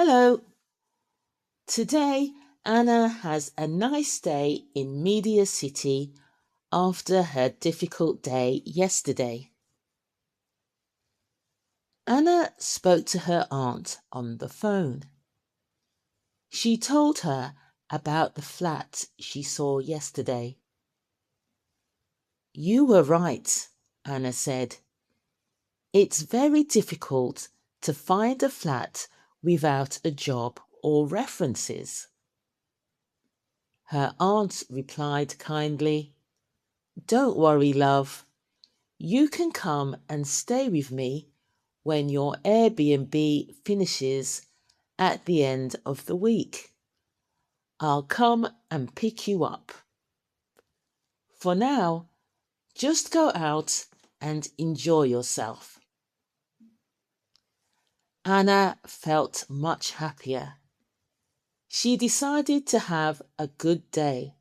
Hello. Today, Anna has a nice day in Media City after her difficult day yesterday. Anna spoke to her aunt on the phone. She told her about the flat she saw yesterday. You were right, Anna said. It's very difficult to find a flat without a job or references. Her aunt replied kindly, Don't worry, love. You can come and stay with me when your Airbnb finishes at the end of the week. I'll come and pick you up. For now, just go out and enjoy yourself. Anna felt much happier. She decided to have a good day.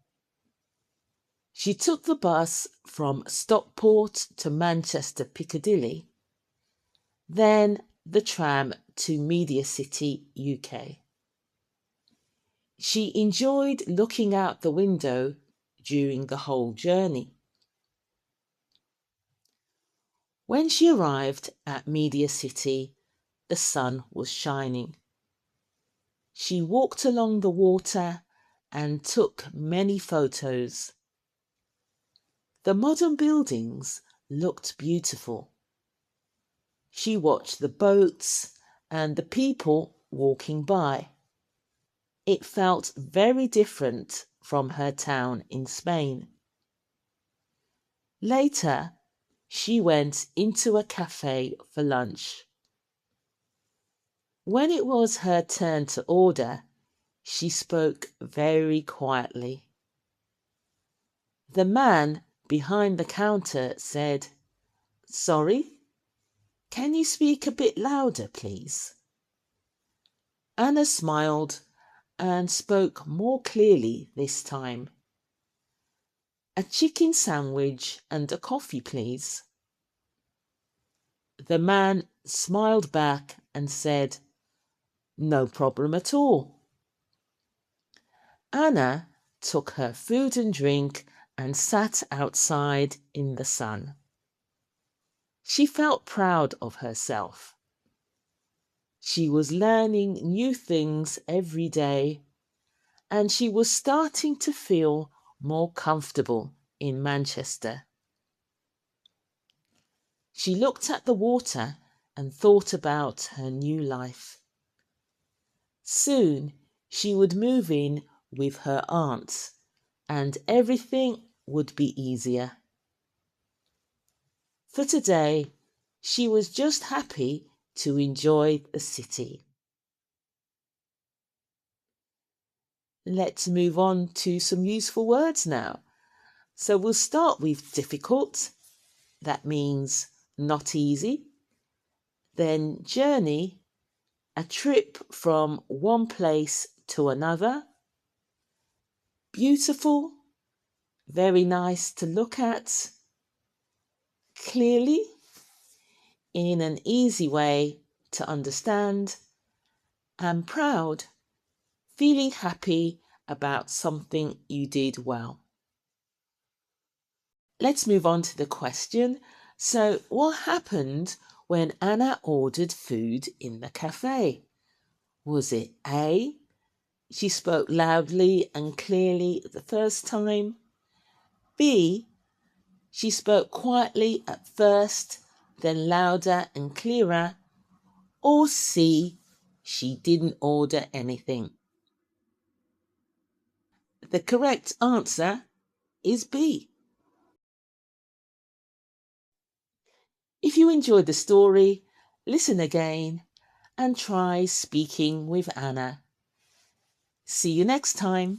She took the bus from Stockport to Manchester Piccadilly, then the tram to Media City, UK. She enjoyed looking out the window during the whole journey. When she arrived at Media City, the sun was shining. She walked along the water and took many photos. The modern buildings looked beautiful. She watched the boats and the people walking by. It felt very different from her town in Spain. Later, she went into a café for lunch. When it was her turn to order, she spoke very quietly. The man behind the counter said, Sorry, can you speak a bit louder, please? Anna smiled and spoke more clearly this time. A chicken sandwich and a coffee, please. The man smiled back and said, No problem at all. Anna took her food and drink and sat outside in the sun. She felt proud of herself. She was learning new things every day, and she was starting to feel more comfortable in Manchester. She looked at the water and thought about her new life. Soon she would move in with her aunt, and everything would be easier. For today, she was just happy to enjoy the city. Let's move on to some useful words now. So we'll start with difficult. That means not easy. Then journey, a trip from one place to another. Beautiful, very nice to look at. Clearly, in an easy way to understand. And proud, feeling happy about something you did well. Let's move on to the question. So, what happened when Anna ordered food in the cafe? Was it A, she spoke loudly and clearly the first time? B, she spoke quietly at first, then louder and clearer? Or C, she didn't order anything? The correct answer is B. If you enjoyed the story, listen again and try speaking with Anna. See you next time.